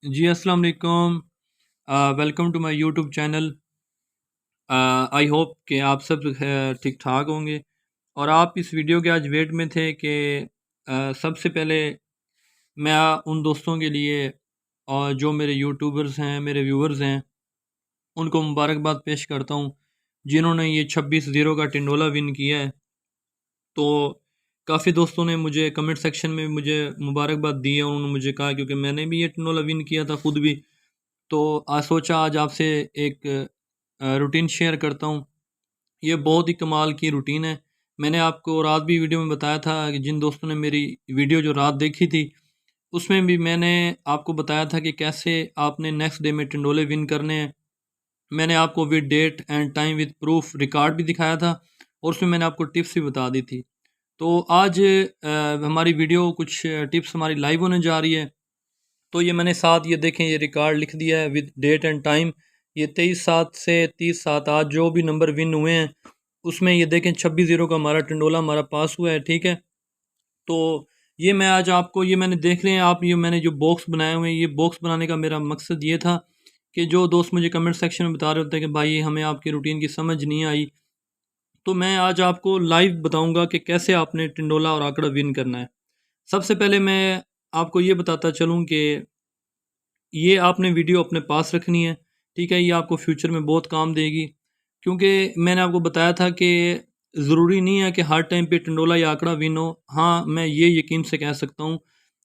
जी अस्सलाम वालेकुम। Welcome to my YouTube channel. I hope कि आप सब ठीक ठाक होंगे और आप इस वीडियो के आज वेट में थे कि सबसे पहले मैं उन दोस्तों के लिए और जो मेरे यूट्यूबर्स हैं, मेरे व्यूअर्स हैं, उनको मुबारकबाद पेश करता हूँ जिन्होंने ये 26-0 का टिंडोला विन किया है। तो काफ़ी दोस्तों ने मुझे कमेंट सेक्शन में मुझे मुबारकबाद दी है। उन्होंने मुझे कहा क्योंकि मैंने भी ये टिंडोला विन किया था खुद भी। तो आज सोचा आज आपसे एक रूटीन शेयर करता हूँ। ये बहुत ही कमाल की रूटीन है। मैंने आपको रात भी वीडियो में बताया था कि जिन दोस्तों ने मेरी वीडियो जो रात देखी थी, उसमें भी मैंने आपको बताया था कि कैसे आपने नेक्स्ट डे में टिंडोले विन करने हैं। मैंने आपको with date and time with proof record भी दिखाया था और उसमें मैंने आपको टिप्स भी बता दी थी। तो आज हमारी वीडियो कुछ टिप्स हमारी लाइव होने जा रही है। तो ये मैंने साथ ये देखें ये रिकॉर्ड लिख दिया है विद डेट एंड टाइम। ये 23/7 से 30/7 आज जो भी नंबर विन हुए हैं उसमें ये देखें 26-0 का हमारा टंडोला हमारा पास हुआ है। ठीक है, तो ये मैं आज आपको ये मैंने देख लें आप ये मैंने जो बॉक्स बनाए हुए हैं, ये बॉक्स बनाने का मेरा मकसद ये था कि जो दोस्त मुझे कमेंट सेक्शन में बता रहे होते हैं कि भाई हमें आपकी रूटीन की समझ नहीं आई, तो मैं आज आपको लाइव बताऊंगा कि कैसे आपने टिंडोला और आंकड़ा विन करना है। सबसे पहले मैं आपको ये बताता चलूँ कि ये आपने वीडियो अपने पास रखनी है। ठीक है, ये आपको फ्यूचर में बहुत काम देगी क्योंकि मैंने आपको बताया था कि ज़रूरी नहीं है कि हर टाइम पे टंडोला या आंकड़ा विन हो। हाँ, मैं ये यकीन से कह सकता हूँ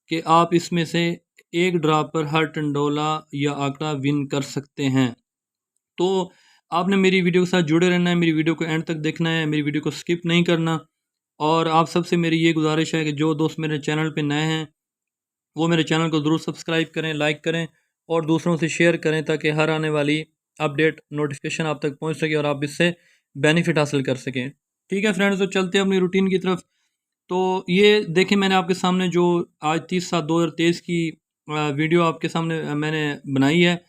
कि आप इसमें से एक ड्रा पर हर टंडोला या आंकड़ा विन कर सकते हैं। तो आपने मेरी वीडियो के साथ जुड़े रहना है, मेरी वीडियो को एंड तक देखना है, मेरी वीडियो को स्किप नहीं करना। और आप सबसे मेरी ये गुजारिश है कि जो दोस्त मेरे चैनल पे नए हैं वो मेरे चैनल को ज़रूर सब्सक्राइब करें, लाइक करें और दूसरों से शेयर करें ताकि हर आने वाली अपडेट नोटिफिकेशन आप तक पहुंच सके और आप इससे बेनिफिट हासिल कर सकें। ठीक है फ्रेंड्स, तो चलते हैं अपनी रूटीन की तरफ। तो ये देखें मैंने आपके सामने जो आज 30/7/2023 की वीडियो आपके सामने मैंने बनाई है।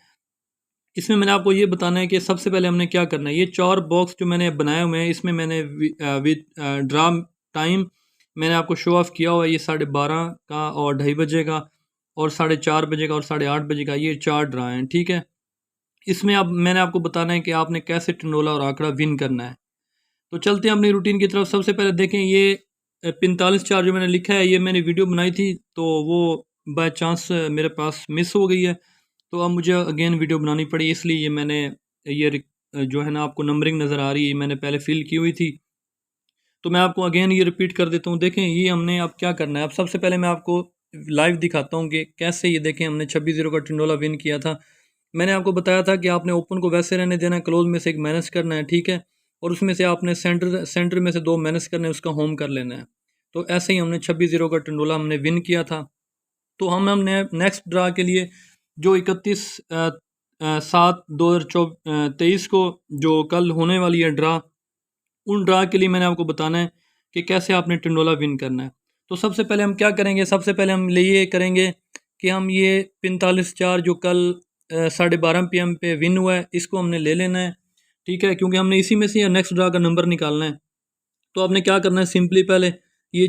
इसमें मैंने आपको ये बताना है कि सबसे पहले हमने क्या करना है। ये 4 बॉक्स जो मैंने बनाए हुए हैं इसमें मैंने विद ड्रा टाइम मैंने आपको शो ऑफ किया हुआ है। ये 12:30 का और 2:30 का और 4:30 का और 8:30 का, ये 4 ड्रा हैं। ठीक है, इसमें अब मैंने आपको बताना है कि आपने कैसे टंडोला और आंकड़ा विन करना है। तो चलते हैं अपनी रूटीन की तरफ। सबसे पहले देखें ये 45/4 जो मैंने लिखा है, ये मैंने वीडियो बनाई थी तो वो बाय चांस मेरे पास मिस हो गई है। तो अब मुझे अगेन वीडियो बनानी पड़ी, इसलिए ये मैंने ये जो है ना आपको नंबरिंग नज़र आ रही है, मैंने पहले फिल की हुई थी। तो मैं आपको अगेन ये रिपीट कर देता हूँ। देखें ये हमने अब क्या करना है। अब सबसे पहले मैं आपको लाइव दिखाता हूँ कि कैसे ये देखें हमने 26-0 का टिंडोला विन किया था। मैंने आपको बताया था कि आपने ओपन को वैसे रहने देना है, क्लोज में से एक माइनस करना है। ठीक है, और उसमें से आपने सेंटर सेंटर में से 2 माइनस करने हैं, उसका होम कर लेना है। तो ऐसे ही हमने 26-0 का टिंडोला हमने विन किया था। तो हमने नेक्स्ट ड्रा के लिए जो 31/7/2023 को जो कल होने वाली है ड्रा, उन ड्रा के लिए मैंने आपको बताना है कि कैसे आपने टिंडोला विन करना है। तो सबसे पहले हम क्या करेंगे, सबसे पहले हम ये करेंगे कि हम ये 45/4 जो कल 12:30 PM पे विन हुआ है इसको हमने ले लेना है। ठीक है, क्योंकि हमने इसी में से नेक्स्ट ड्रा का नंबर निकालना है। तो आपने क्या करना है, सिंपली पहले ये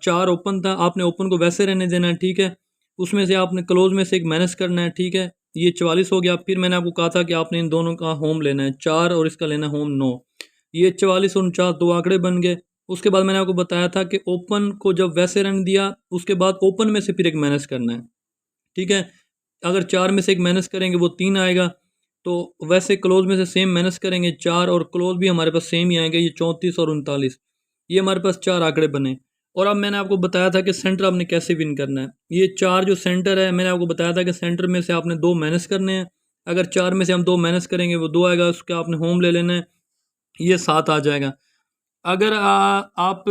4 ओपन था, आपने ओपन को वैसे रहने देना है। ठीक है, उसमें से आपने क्लोज में से एक माइनस करना है। ठीक है, ये 44 हो गया। फिर मैंने आपको कहा था कि आपने इन दोनों का होम लेना है 4 और इसका लेना है होम 9। ये 44 और 49 दो आंकड़े बन गए। उसके बाद मैंने आपको बताया था कि ओपन को जब वैसे रहने दिया उसके बाद ओपन में से फिर एक माइनस करना है। ठीक है, अगर 4 में से एक माइनस करेंगे वो 3 आएगा। तो वैसे क्लोज में से सेम माइनस करेंगे 4 और क्लोज भी हमारे पास सेम ही आएंगे, ये 34 और 39। ये हमारे पास 4 आंकड़े बने। और अब मैंने आपको बताया था कि सेंटर आपने कैसे विन करना है। ये 4 जो सेंटर है मैंने आपको बताया था कि सेंटर में से आपने 2 माइनस करने हैं। अगर 4 में से हम 2 माइनस करेंगे वो 2 आएगा, उसका आपने होम ले लेना है, ये 7 आ जाएगा। अगर आप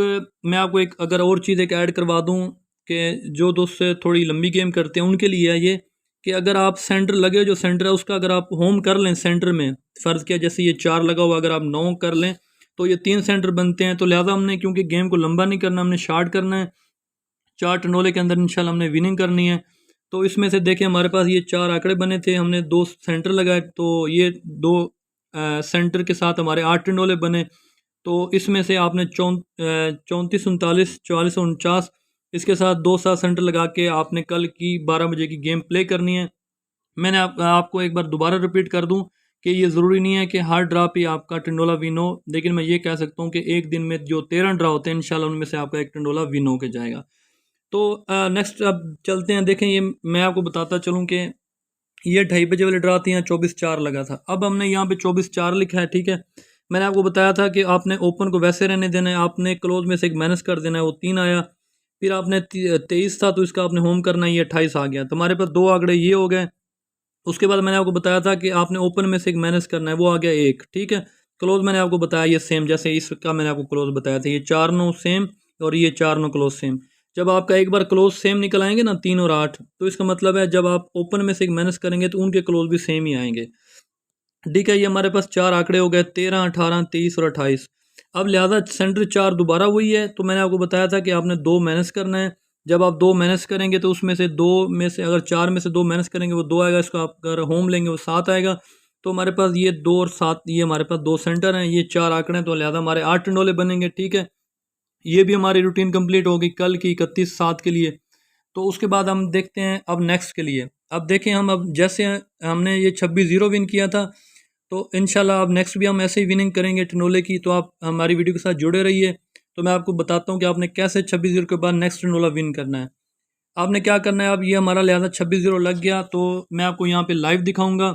मैं आपको एक अगर और चीज़ एक ऐड करवा दूं कि जो दोस्त थोड़ी लंबी गेम करते हैं उनके लिए है ये कि अगर आप सेंटर लगे जो सेंटर है उसका अगर आप होम कर लें सेंटर में, फ़र्ज़ किया जैसे ये 4 लगा हुआ अगर आप 9 कर लें तो ये 3 सेंटर बनते हैं। तो लिहाजा हमने क्योंकि गेम को लंबा नहीं करना, हमने शार्ट करना है। 4 टंडोले के अंदर इंशाल्लाह हमने विनिंग करनी है। तो इसमें से देखिए हमारे पास ये 4 आंकड़े बने थे, हमने 2 सेंटर लगाए तो ये 2 सेंटर के साथ हमारे 8 टंडोले बने। तो इसमें से आपने 34, 39, 44 और 49 इसके साथ 2 7 सेंटर लगा के आपने कल की 12 बजे की गेम प्ले करनी है। मैंने आपको एक बार दोबारा रिपीट कर दूं कि ये ज़रूरी नहीं है कि हर ड्रा पे आपका टिंडोला विन हो, लेकिन मैं ये कह सकता हूँ कि एक दिन में जो 13 ड्रा होते हैं इंशाल्लाह उनमें से आपका एक टिंडोला विन होके जाएगा। तो नेक्स्ट अब चलते हैं, देखें ये मैं आपको बताता चलूँ कि ये 2:30 बजे वाली ड्रा थी, यहाँ 24/4 लगा था। अब हमने यहाँ पे 24/4 लिखा है, ठीक है। मैंने आपको बताया था कि आपने ओपन को वैसे रहने देना है, आपने क्लोज में से एक माइनस कर देना है, वो 3 आया। फिर आपने 23 था तो इसका आपने होम करना है, ये 28 आ गया। तुम्हारे पास दो आंकड़े ये हो गए। उसके बाद मैंने आपको बताया था कि आपने ओपन में से एक माइनस करना है, वो आ गया 1, ठीक है। क्लोज मैंने आपको बताया ये सेम, जैसे इसका मैंने आपको क्लोज बताया था, ये 4 9 सेम और ये 4 9 क्लोज सेम। जब आपका एक बार क्लोज सेम निकल आएंगे ना 3 और 8, तो इसका मतलब है जब आप ओपन में से एक माइनस करेंगे तो उनके क्लोज भी सेम ही आएंगे, ठीक है। ये हमारे पास चार आंकड़े हो गए, 13 18 23 और 28। अब लिहाजा सेंटर 4 दोबारा वही है, तो मैंने आपको बताया था कि आपने दो माइनस करना है। जब आप दो माइनस करेंगे तो उसमें से दो में से अगर 4 में से दो माइनस करेंगे वो 2 आएगा, इसको आप अगर होम लेंगे वो 7 आएगा। तो हमारे पास ये 2 और 7, ये हमारे पास दो सेंटर हैं, ये 4 आंकड़े हैं, तो लिहाजा हमारे 8 टंडोले बनेंगे, ठीक है। ये भी हमारी रूटीन कंप्लीट होगी कल की 31/7 के लिए। तो उसके बाद हम देखते हैं अब नेक्स्ट के लिए। अब देखें हम, अब जैसे हमने ये 26-0 विन किया था, तो इंशाल्लाह अब नेक्स्ट भी हम ऐसे ही विनिंग करेंगे टनोले की। तो आप हमारी वीडियो के साथ जुड़े रहिए। तो मैं आपको बताता हूँ कि आपने कैसे 26-0 के बाद नेक्स्ट टनोला विन करना है। आपने क्या करना है, अब ये हमारा लिहाजा 26-0 लग गया, तो मैं आपको यहाँ पे लाइव दिखाऊंगा।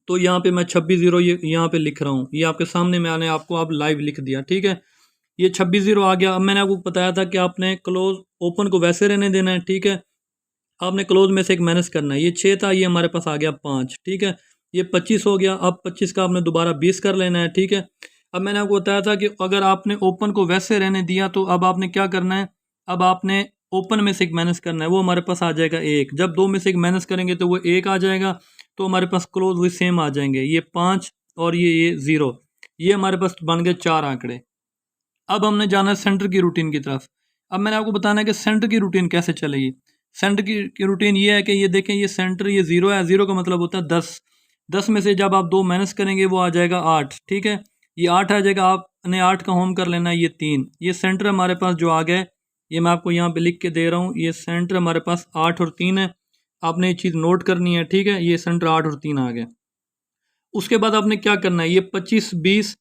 तो यहाँ पे मैं 26-0 ये यहाँ पे लिख रहा हूँ, ये आपके सामने मैंने आपको अब लाइव लिख दिया, ठीक है। ये 26-0 आ गया। अब मैंने आपको बताया था कि आपने क्लोज ओपन को वैसे रहने देना है, ठीक है। आपने क्लोज में से एक माइनस करना है, ये 6 था, ये हमारे पास आ गया 5, ठीक है। ये 25 हो गया। अब 25 का आपने दोबारा 20 कर लेना है, ठीक है। अब मैंने आपको बताया था कि अगर आपने ओपन को वैसे रहने दिया तो अब आपने क्या करना है, अब आपने ओपन में से एक माइनस करना है, वो हमारे पास आ जाएगा 1। जब दो में से एक माइनस करेंगे तो वो 1 आ जाएगा, तो हमारे पास क्लोज वही सेम आ जाएंगे, ये 5 और ये 0। ये हमारे पास बन गए 4 आंकड़े। अब हमने जाना है सेंटर की रूटीन की तरफ। अब मैंने आपको बताना है कि सेंटर की रूटीन कैसे चलेगी। सेंटर की रूटीन ये है कि ये देखें, ये सेंटर ये 0 है, 0 का मतलब होता है 10। 10 में से जब आप दो माइनस करेंगे वो आ जाएगा 8, ठीक है। ये 8 आ जाएगा, आपने 8 का होम कर लेना है, ये 3। ये सेंटर हमारे पास जो आ गए, ये मैं आपको यहाँ पे लिख के दे रहा हूँ, ये सेंटर हमारे पास 8 और 3 है। आपने ये चीज़ नोट करनी है, ठीक है। ये सेंटर 8 और 3 आ गए। उसके बाद आपने क्या करना है, ये 25 20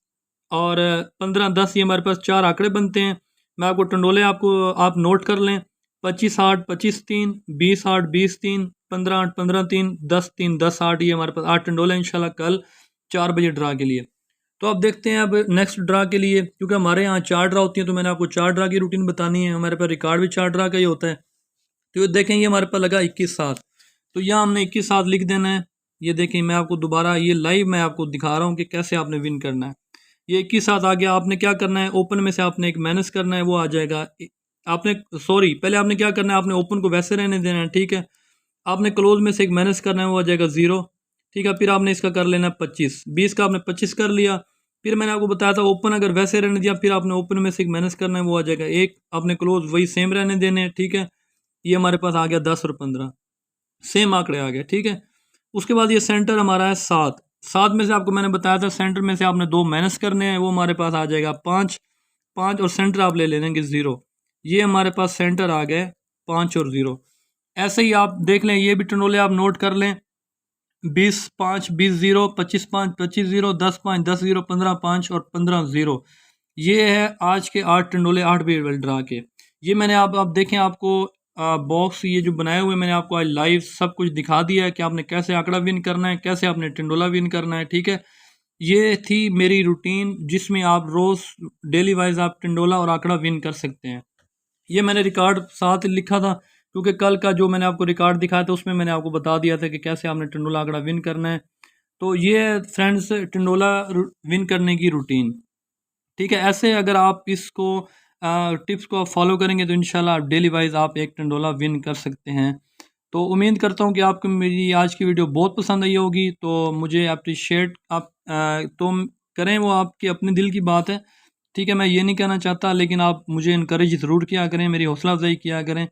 और 15 10, ये हमारे पास चार आंकड़े बनते हैं। मैं आपको टंडोले आपको आप नोट कर लें। 25 8 25 3, 20 8 20 3, 15 8 15 3, 10 3 10 8, ये हमारे पास 8 टंडोले इंशाल्लाह कल 4 बजे ड्रा के लिए। तो अब देखते हैं अब नेक्स्ट ड्रा के लिए, क्योंकि हमारे यहाँ 4 ड्रा होती हैं, तो मैंने आपको 4 ड्रा की रूटीन बतानी है। हमारे पास रिकॉर्ड भी 4 ड्रा का ही होता है। तो ये देखें, ये हमारे पास लगा 21/7, तो यहाँ हमने 21/7 लिख देना है। ये देखें, मैं आपको दोबारा ये लाइव मैं आपको दिखा रहा हूँ कि कैसे आपने विन करना है। ये 21/7 आ गया। आपने क्या करना है, ओपन में से आपने एक माइनस करना है, वो आ जाएगा। आपने सॉरी, पहले आपने क्या करना है, आपने ओपन को वैसे रहने देना है, ठीक है। आपने क्लोज में से एक माइनस करना है, वो आ जाएगा 0, ठीक है। फिर आपने इसका कर लेना है 25, 20 का आपने 25 कर लिया। फिर मैंने आपको बताया था ओपन अगर वैसे रहने दिया, फिर आपने ओपन में से एक माइनस करना है, वो आ जाएगा 1। आपने क्लोज वही सेम रहने देने हैं, ठीक है। ये हमारे पास आ गया 10 और 15, सेम आंकड़े आ गए, ठीक है। उसके बाद ये सेंटर हमारा है 7। 7 में से आपको मैंने बताया था सेंटर में से आपने दो माइनस करने हैं, वो हमारे पास आ जाएगा 5 5, और सेंटर आप ले लेंगे 0। ये हमारे पास सेंटर आ गए 5 और 0। ऐसे ही आप देख लें, ये भी टनोले आप नोट कर लें। 20 5 20 0, 25 5 25 0, 10 5 10 0, 15 5 और 15 0। ये है आज के 8 टंडोले 8 बेल ड्रा के। ये मैंने आप देखें, आपको बॉक्स ये जो बनाए हुए मैंने आपको आज लाइव सब कुछ दिखा दिया है कि आपने कैसे आंकड़ा विन करना है, कैसे आपने टंडोला विन करना है, ठीक है। ये थी मेरी रूटीन जिसमें आप रोज़ डेली वाइज आप टंडोला और आंकड़ा विन कर सकते हैं। ये मैंने रिकॉर्ड साथ लिखा था, क्योंकि कल का जो मैंने आपको रिकॉर्ड दिखाया था उसमें मैंने आपको बता दिया था कि कैसे आपने टंडोला आंकड़ा विन करना है। तो ये फ्रेंड्स टंडोला विन करने की रूटीन, ठीक है। ऐसे अगर आप इसको टिप्स को आप फॉलो करेंगे तो इंशाल्लाह आप डेली वाइज आप एक टंडोला विन कर सकते हैं। तो उम्मीद करता हूँ कि आपको मेरी आज की वीडियो बहुत पसंद आई होगी। तो मुझे अप्रिशिएट आप तो करें, वो आपके अपने दिल की बात है, ठीक है। मैं ये नहीं कहना चाहता, लेकिन आप मुझे इनकरेज ज़रूर किया करें, मेरी हौसला अफजाई किया करें,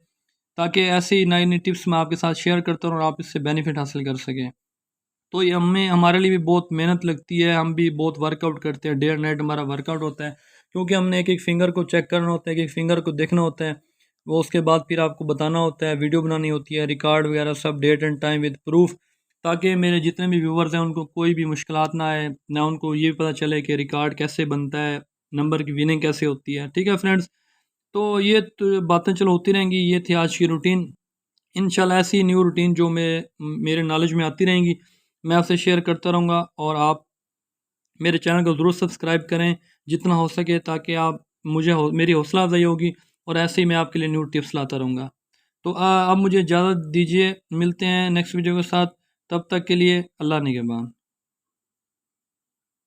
ताकि ऐसी नई नई टिप्स मैं आपके साथ शेयर करता रहूँ और आप इससे बेनिफिट हासिल कर सकें। तो ये हमारे लिए भी बहुत मेहनत लगती है, हम भी बहुत वर्कआउट करते हैं, डे एंड नाइट हमारा वर्कआउट होता है, क्योंकि हमने एक एक फिंगर को चेक करना होता है, एक एक फिंगर को देखना होता है। वो उसके बाद फिर आपको बताना होता है, वीडियो बनानी होती है, रिकॉर्ड वगैरह सब, date and time with proof. ताकि मेरे जितने भी व्यूवर्स हैं उनको कोई भी मुश्किलात ना आए, ना उनको ये पता चले कि रिकॉर्ड कैसे बनता है, नंबर की विनिंग कैसे होती है। ठीक है फ्रेंड्स, तो ये तो बातें चलो होती रहेंगी। ये थी आज की रूटीन। इंशाल्लाह ऐसी न्यू रूटीन जो मेरे नॉलेज में आती रहेंगी, मैं आपसे शेयर करता रहूँगा। और आप मेरे चैनल को ज़रूर सब्सक्राइब करें जितना हो सके, ताकि आप मेरी हौसला अफजाई होगी और ऐसे ही मैं आपके लिए न्यू टिप्स लाता रहूँगा। तो अब मुझे इजाज़त दीजिए, मिलते हैं नेक्स्ट वीडियो के साथ। तब तक के लिए अल्लाह निगहबान।